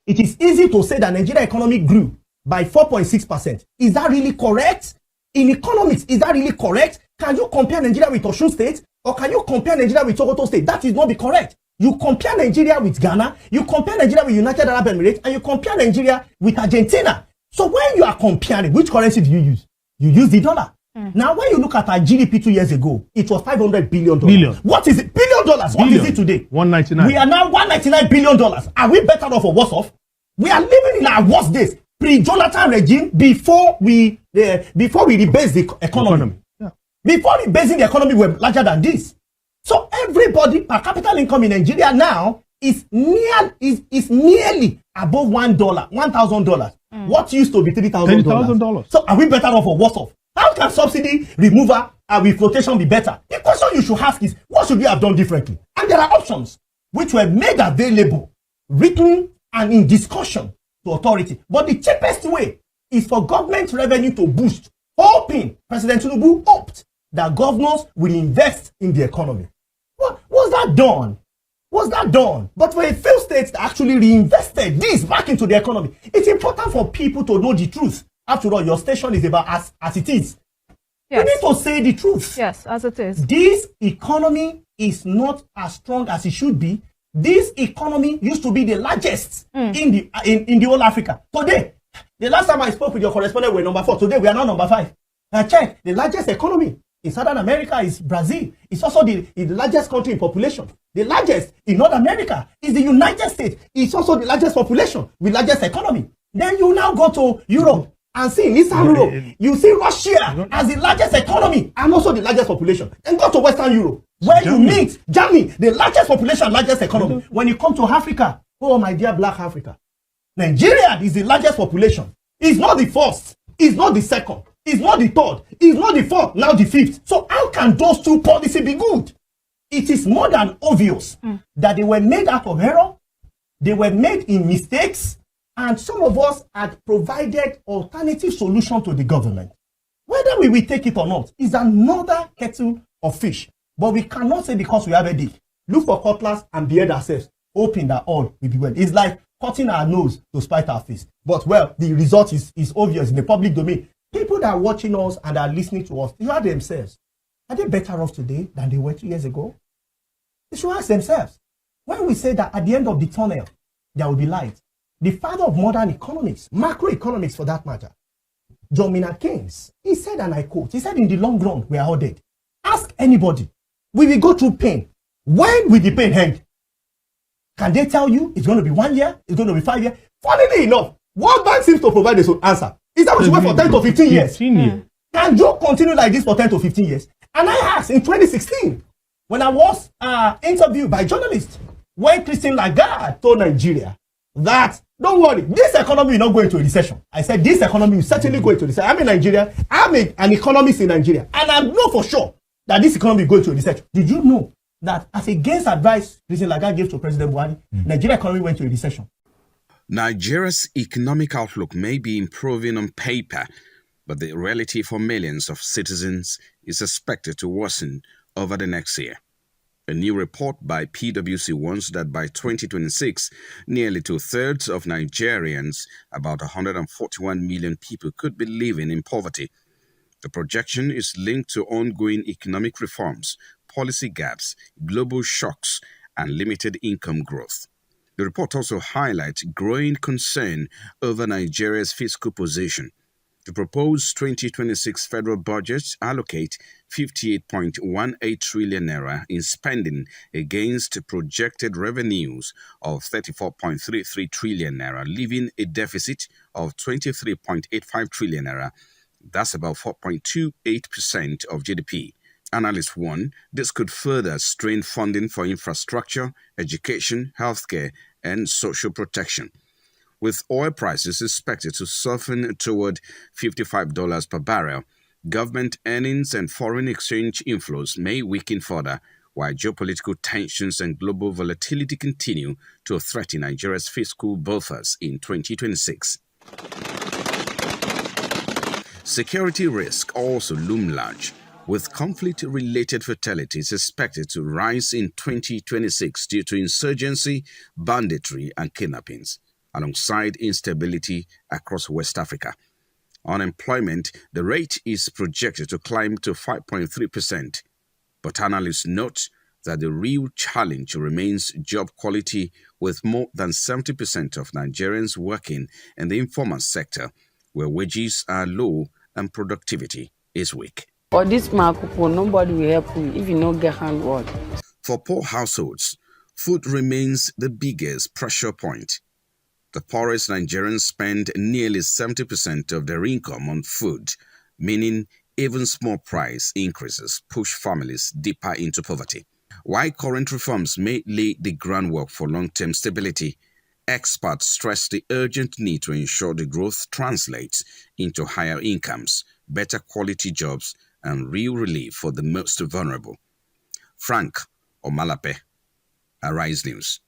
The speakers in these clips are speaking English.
It is easy to say that Nigeria economy grew by 4.6%. Is that really correct? In economics, is that really correct? Can you compare Nigeria with Osun State? Or can you compare Nigeria with Sokoto State? That is not be correct. You compare Nigeria with Ghana, you compare Nigeria with United Arab Emirates, and you compare Nigeria with Argentina. So when you are comparing, which currency do you use? You use the dollar. Now, when you look at our GDP 2 years ago, it was $500 billion. What is it? $1 billion. What is it today? 199. We are now $199 billion. Are we better off or worse off? We are living in our worst days. Pre-Jonathan regime, before we rebase the economy. Yeah. Before rebasing the economy, we're larger than this. So everybody per capita income in Nigeria now is nearly above $1,000. What used to be $3,000. So are we better off or worse off? How can subsidy removal with flotation be better? The question you should ask is, what should we have done differently? And there are options which were made available, written and in discussion to authority. But the cheapest way is for government revenue to boost, hoping President Tinubu hoped that governors will invest in the economy. Was that done? Was that done? But for a few states that actually reinvested this back into the economy, it's important for people to know the truth. After all, your station is about as it is. Yes. You need to say the truth. Yes, as it is. This economy is not as strong as it should be. This economy used to be the largest in the whole Africa. Today, the last time I spoke with your correspondent, we were number 4. Today, we are now number 5. Now check, the largest economy in Southern America is Brazil. It's also the largest country in population. The largest in North America is the United States. It's also the largest population with largest economy. Then you now go to Europe and see in Eastern Europe, you see Russia as the largest economy and also the largest population. Then go to Western Europe, where you meet Germany, the largest population, largest economy. When you come to Africa, oh my dear black Africa, Nigeria is the largest population. It's not the first, it's not the second, it's not the third, it's not the fourth, now the fifth. So how can those two policies be good? It is more than obvious that they were made out of error, they were made in mistakes, and some of us had provided alternative solution to the government. Whether we will take it or not is another kettle of fish. But we cannot say because we have a deal, look for cutlass and beard ourselves, hoping that all will be well. It's like cutting our nose to spite our face. But well, the result is obvious in the public domain. People that are watching us and are listening to us, they ask themselves, are they better off today than they were 2 years ago? They should ask themselves. When we say that at the end of the tunnel, there will be light, the father of modern economics, macroeconomics for that matter, John Maynard Keynes, he said, and I quote, he said, in the long run, we are all dead. Ask anybody, we will go through pain. When will the pain end? Can they tell you it's going to be 1 year? It's going to be 5 years? Funnily enough, World Bank seems to provide this answer. Is that what you wait for 10 to 15 years? Can you continue like this for 10 to 15 years? And I asked in 2016, when I was interviewed by journalists, when Christine Lagarde told Nigeria that, don't worry, this economy will not go into a recession. I said, this economy will certainly go into a recession. I'm in Nigeria. I'm an economist in Nigeria. And I know for sure that this economy will go into a recession. Did you know that as against advice Christine Lagarde gave to President Buhari, Nigeria economy went into a recession? Nigeria's economic outlook may be improving on paper, but the reality for millions of citizens is expected to worsen over the next year. A new report by PwC warns that by 2026, nearly 2/3 of Nigerians, about 141 million people, could be living in poverty. The projection is linked to ongoing economic reforms, policy gaps, global shocks, and limited income growth. The report also highlights growing concern over Nigeria's fiscal position. The proposed 2026 federal budget allocates 58.18 trillion naira in spending against projected revenues of 34.33 trillion naira, leaving a deficit of 23.85 trillion naira. That's about 4.28% of GDP. Analysts warn this could further strain funding for infrastructure, education, healthcare, and social protection. With oil prices expected to soften toward $55 per barrel, government earnings and foreign exchange inflows may weaken further, while geopolitical tensions and global volatility continue to threaten Nigeria's fiscal buffers in 2026. Security risks also loom large, with conflict-related fatalities expected to rise in 2026 due to insurgency, banditry, and kidnappings. alongside instability across West Africa. Unemployment, the rate is projected to climb to 5.3%, but analysts note that the real challenge remains job quality, with more than 70% of Nigerians working in the informal sector, where wages are low and productivity is weak. For this Macroeconomic, nobody will help you if you don't get handwork. For poor households, food remains the biggest pressure point. The poorest Nigerians spend nearly 70% of their income on food, meaning even small price increases push families deeper into poverty. While current reforms may lay the groundwork for long-term stability, experts stress the urgent need to ensure the growth translates into higher incomes, better quality jobs, and real relief for the most vulnerable. Frank Omalape, Arise News.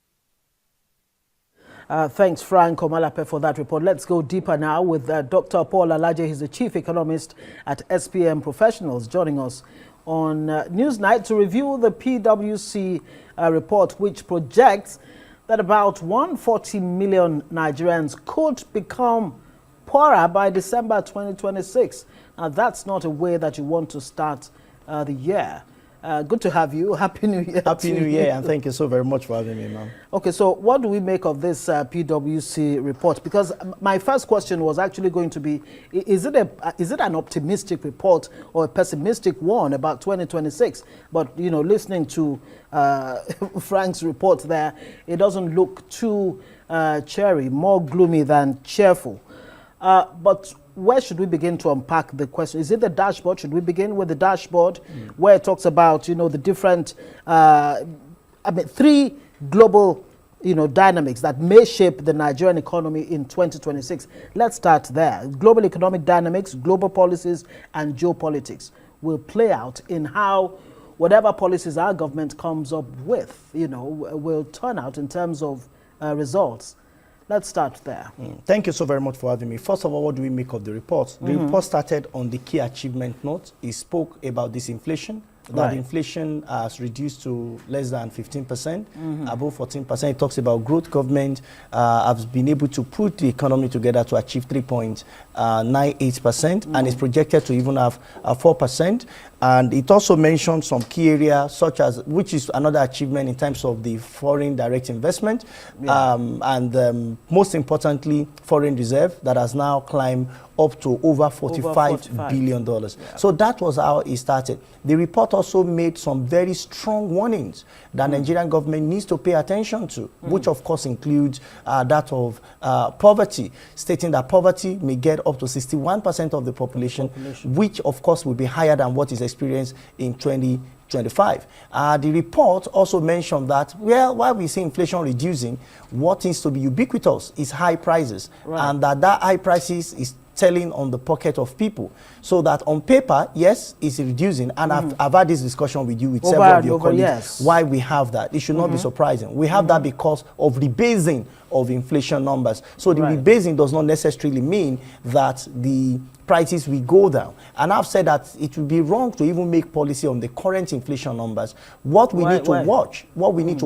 Thanks, Frank Omalape, for that report. Let's go deeper now with Dr. Paul Alaje. He's the Chief Economist at SPM Professionals, joining us on Newsnight to review the PwC report, which projects that about 140 million Nigerians could become poorer by December 2026. Now, that's not a way that you want to start the year. Good to have you. Happy New Year. Happy New Year, and thank you so very much for having me, ma'am. Okay, so what do we make of this PwC report? Because my first question was actually going to be, is it an optimistic report or a pessimistic one about 2026? But, you know, listening to Frank's report there, it doesn't look too cheery, more gloomy than cheerful. But where should we begin to unpack the question? Is it the dashboard? Should we begin with the dashboard where it talks about, you know, the different, three global, you know, dynamics that may shape the Nigerian economy in 2026? Let's start there. Global economic dynamics, global policies, and geopolitics will play out in how whatever policies our government comes up with, you know, will turn out in terms of results. Let's start there. Thank you so very much for having me. First of all, what do we make of the report? The report started on the key achievement note. It spoke about disinflation, that inflation has reduced to less than 15%, above 14%. It talks about growth. Government has been able to put the economy together to achieve 3.98%, and is projected to even have 4%. And it also mentioned some key areas, such as, which is another achievement in terms of the foreign direct investment, and most importantly, foreign reserve that has now climbed up to over $45 billion. Yeah. So that was how it started. The report also made some very strong warnings that Nigerian government needs to pay attention to, which of course includes that of poverty, stating that poverty may get up to 61% of the population, which of course will be higher than what is experienced in 2025. The report also mentioned that, well, while we see inflation reducing, what needs to be ubiquitous is high prices, and that high prices is telling on the pocket of people. So that on paper, yes, it's reducing. And I've had this discussion with you, with several of your colleagues, why we have that. It should not be surprising. We have that because of rebasing of inflation numbers. So the rebasing does not necessarily mean that the prices will go down. And I've said that it would be wrong to even make policy on the current inflation numbers. What we need to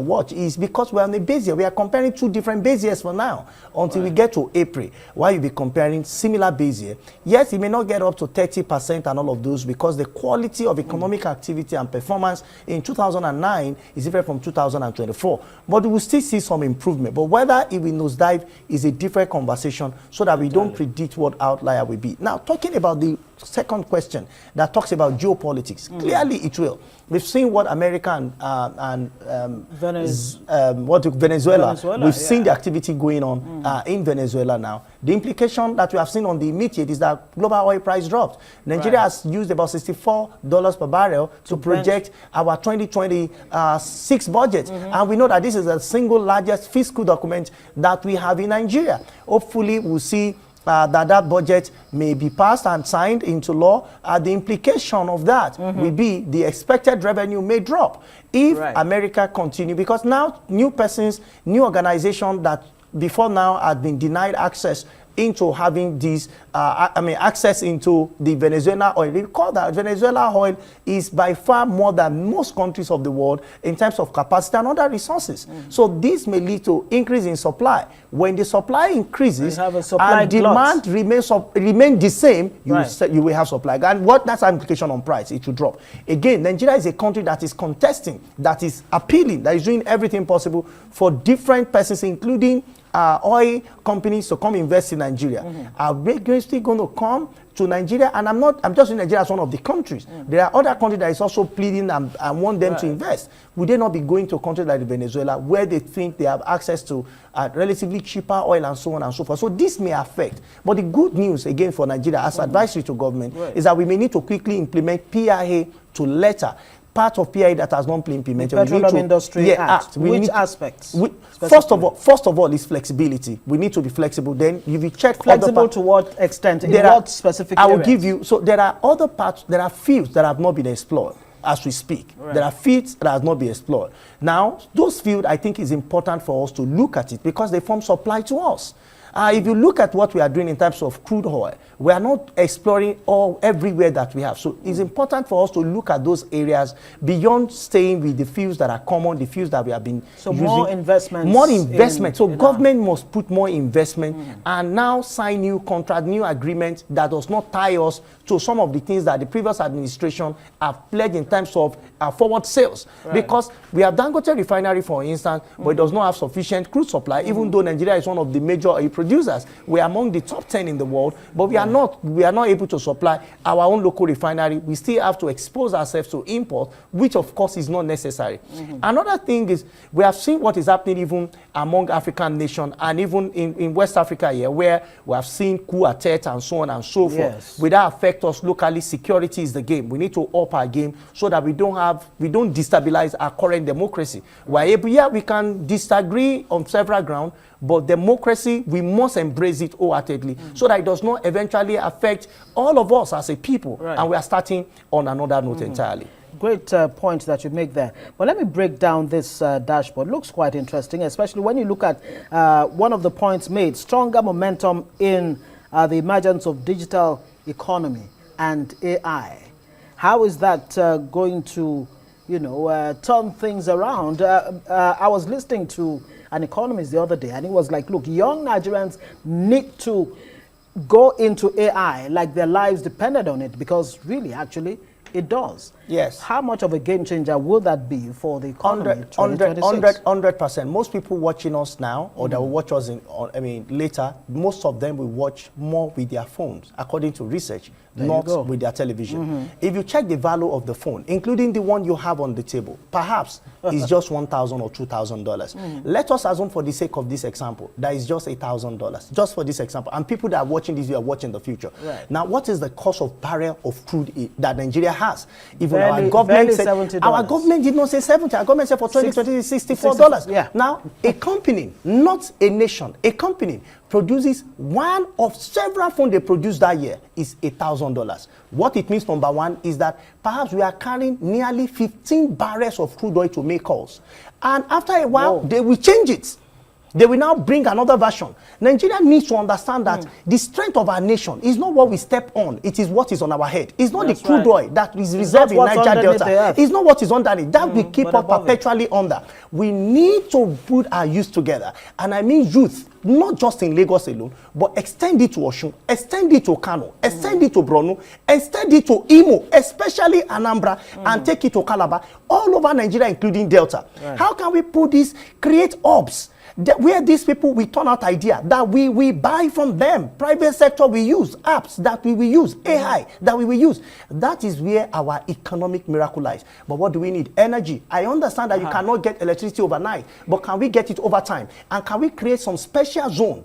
watch, is, because we're on a base year, we are comparing two different base years for now, until we get to April, why you be comparing similar base year. Yes, it may not get up to 30% and all of those, because the quality of economic activity and performance in 2009 is different from 2024. But we will still see some improvement. But whether it will nosedive is a different conversation, so that we don't predict what outlier will be. Now, talking about the second question that talks about geopolitics, clearly it will. We've seen what America and Venezuela. We've seen the activity going on in Venezuela now. The implication that we have seen on the immediate is that global oil price dropped. Nigeria has used about $64 per barrel to project our 2026 budget. And we know that this is the single largest fiscal document that we have in Nigeria. Hopefully, we'll see that budget may be passed and signed into law. The implication of that will be the expected revenue may drop if America continue, because now new persons, new organizations that before now had been denied access into having this, access into the Venezuela oil. Recall that Venezuela oil is by far more than most countries of the world in terms of capacity and other resources. So this may lead to increase in supply. When the supply increases and demand remains the same, you will have supply. And that's an implication on price. It will drop. Again, Nigeria is a country that is contesting, that is appealing, that is doing everything possible for different persons, including oil companies, to come invest in Nigeria. Are they still going to come to Nigeria? And I'm just in Nigeria as one of the countries. There are other countries that is also pleading and want them to invest. Would they not be going to countries like Venezuela, where they think they have access to relatively cheaper oil and so on and so forth? So this may affect. But the good news, again, for Nigeria, as advisory to government, is that we may need to quickly implement PIA to letter. Part of PIA that has not been implemented. The Petroleum Industry Act. Which aspects? First of all, is flexibility. We need to be flexible. Then you will check flexible to what extent? In what specific areas? I will give you. So there are other parts. There are fields that have not been explored as we speak. There are fields that have not been explored. Now, those fields, I think, is important for us to look at it because they form supply to us. If you look at what we are doing in terms of crude oil, we are not exploring everywhere that we have. So it's important for us to look at those areas beyond staying with the fields that are common, the fields that we have been using. More investment. More investment. So government must put more investment and now sign new contract, new agreement that does not tie us to some of the things that the previous administration have pledged in terms of forward sales. Because we have Dangote refinery, for instance, but it does not have sufficient crude supply, even though Nigeria is one of the major producers. We are among the top 10 in the world, but we are not able to supply our own local refinery. We still have to expose ourselves to import, which of course is not necessary. Another thing is we have seen what is happening even among African nations and even in West Africa here, where we have seen coup d'etat and so on and so forth. Without affect us locally, security is the game. We need to up our game so that we don't destabilize our current democracy. We can disagree on several grounds, but democracy, we must embrace it wholeheartedly so that it does not eventually affect all of us as a people. And we are starting on another note entirely. Great point that you make there. But let me break down this dashboard. Looks quite interesting, especially when you look at one of the points made, stronger momentum in the emergence of digital economy and AI. How is that going to, turn things around? I was listening to an economist the other day, and he was like, look, young Nigerians need to go into AI like their lives depended on it, because really, actually, it does. Yes. How much of a game changer will that be for the economy? 100%. Most people watching us now, or that will watch us later, most of them will watch more with their phones, according to research, not with their television. If you check the value of the phone, including the one you have on the table, perhaps it's just $1,000 or $2,000. Let us assume, for the sake of this example, that is just $8,000, just for this example. And people that are watching this, are watching the future. Now, what is the cost of barrel of crude that Nigeria has? Even our government said, our government did not say 70. Our government said for 2020 $64. Now, a company, not a nation, a company produces one of several phones they produced that year is $1,000. What it means, number one, is that perhaps we are carrying nearly 15 barrels of crude oil to make calls. And after a while, they will change it. They will now bring another version. Nigeria needs to understand that the strength of our nation is not what we step on. It is what is on our head. It's not the crude oil that is reserved in Niger Delta. It's not what is under it. That we keep us perpetually under. We need to put our youth together. And I mean youth, not just in Lagos alone, but extend it to Osun, extend it to Kano, extend it to Borno, extend it to Imo, especially Anambra, and take it to Calabar, all over Nigeria, including Delta. How can we put this, create hubs, where these people will turn out idea that we buy from them? Private sector we use, apps that we will use, AI that we will use. That is where our economic miracle lies. But what do we need? Energy. I understand that you cannot get electricity overnight, but can we get it over time? And can we create some special zone,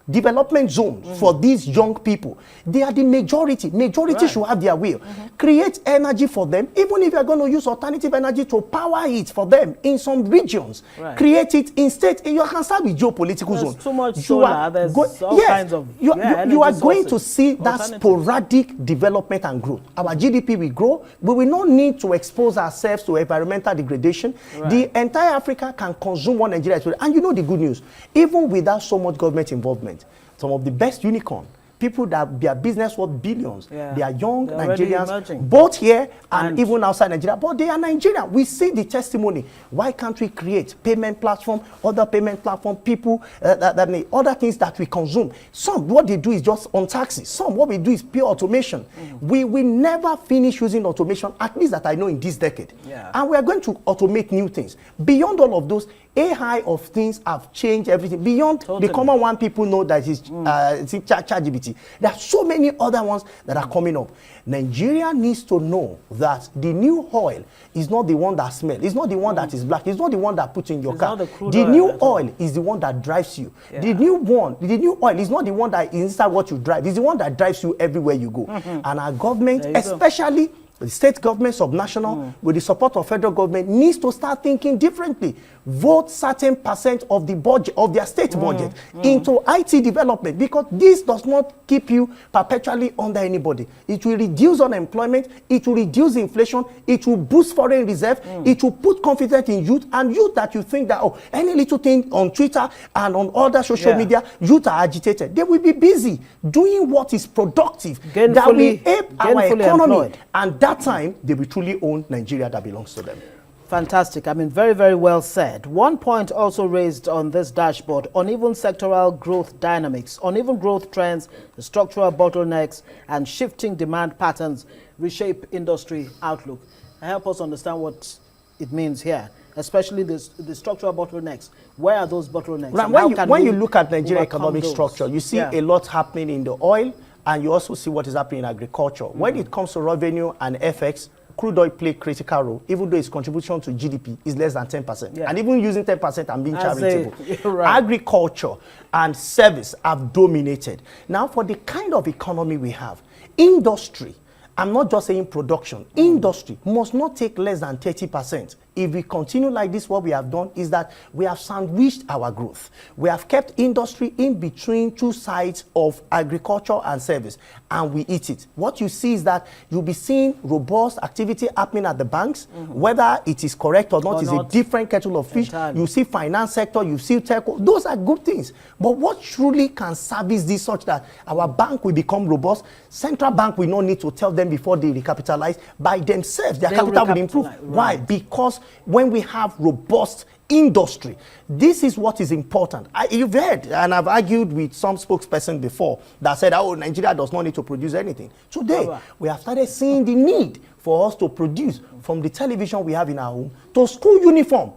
development zones for these young people? They are the majority. Majority should have their will. Create energy for them, even if you are going to use alternative energy to power it for them in some regions. Create it instead. You can start with geopolitical zone. Too much solar. There's all kinds of you are going to see that sporadic development and growth. Our GDP will grow. We will not need to expose ourselves to environmental degradation. The entire Africa can consume one Nigeria. And you know the good news, even without so much government involvement, development. Some of the best unicorn, people that their business worth billions. Yeah. They are young They're already Nigerians, emerging. both here and even outside Nigeria, but they are Nigerian. We see the testimony. Why can't we create payment platform, other payment platform, people that need other things that we consume? Some, what they do is just on taxes. Some, what we do is pure automation. We will never finish using automation, at least that I know in this decade. Yeah. And we are going to automate new things. Beyond all of those, AI of things have changed everything. Beyond the common one people know that is ChatGPT. There are so many other ones that are coming up. Nigeria needs to know that the new oil is not the one that smells. It's not the one that is black. It's not the one that puts in your car. The new oil is the one that drives you. Yeah. The new oil is not the one that is inside what you drive. It's the one that drives you everywhere you go. And our government, especially the state government, subnational, with the support of federal government, needs to start thinking differently. Vote certain percent of the budget, of their state budget, into IT development, because this does not keep you perpetually under anybody. It will reduce unemployment, it will reduce inflation, it will boost foreign reserve, it will put confidence in youth, and youth that you think that, oh, any little thing on Twitter and on other social media, youth are agitated. They will be busy doing what is productive, that will aid our economy. Employed. And that time, they will truly own Nigeria that belongs to them. Fantastic. I mean, very, very well said. One point also raised on this dashboard: uneven sectoral growth dynamics, uneven growth trends, the structural bottlenecks, and shifting demand patterns reshape industry outlook. Help us understand what it means here, especially the structural bottlenecks. Where are those bottlenecks? Right. When you look at Nigeria economic structure, you see a lot happening in the oil, and you also see what is happening in agriculture. When it comes to revenue and FX, crude oil play critical role, even though its contribution to GDP is less than 10%. And even using 10%, I'm being charitable. Right. Agriculture and service have dominated. Now, for the kind of economy we have, industry, I'm not just saying production, industry must not take less than 30%. If we continue like this, what we have done is that we have sandwiched our growth. We have kept industry in between two sides of agriculture and service, and we eat it. What you see is that you'll be seeing robust activity happening at the banks, whether it is correct or not is a different kettle of fish. Entirely. You see finance sector, you see telco, those are good things. But what truly can service this such that our bank will become robust? Central bank will not need to tell them before they recapitalize. By themselves, their capital will improve. Right. Why? Because when we have robust industry, this is what is important. You've heard, and I've argued with some spokesperson before that said, oh, Nigeria does not need to produce anything. Today, we have started seeing the need for us to produce, from the television we have in our home to school uniform.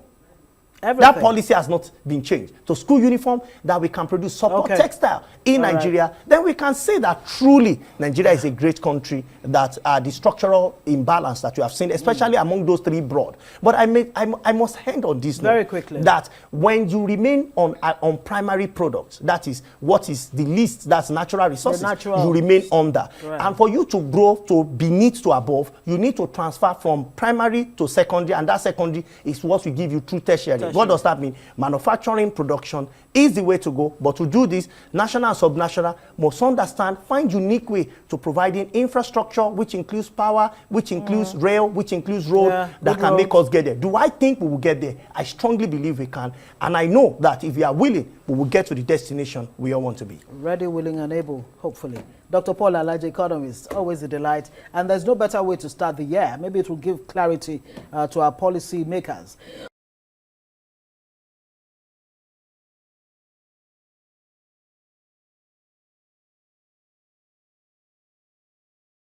Everything. That policy has not been changed. To school uniform, that we can produce support textile in Nigeria, then we can say that truly Nigeria is a great country, that the structural imbalance that you have seen, especially among those three broad. But I must end on this very note, quickly, that when you remain on primary products, that is what is the least, that's natural resources, you remain under. And for you to grow to beneath to above, you need to transfer from primary to secondary, and that secondary is what will give you true tertiary. What does that mean? Manufacturing, production is the way to go. But to do this, national and subnational must understand, find unique way to providing infrastructure, which includes power, which includes rail, which includes road, that can make us get there. Do I think we will get there? I strongly believe we can. And I know that if we are willing, we will get to the destination we all want to be. Ready, willing, and able, hopefully. Dr. Paul Alaje, economist, always a delight. And there's no better way to start the year. Maybe it will give clarity to our policy makers.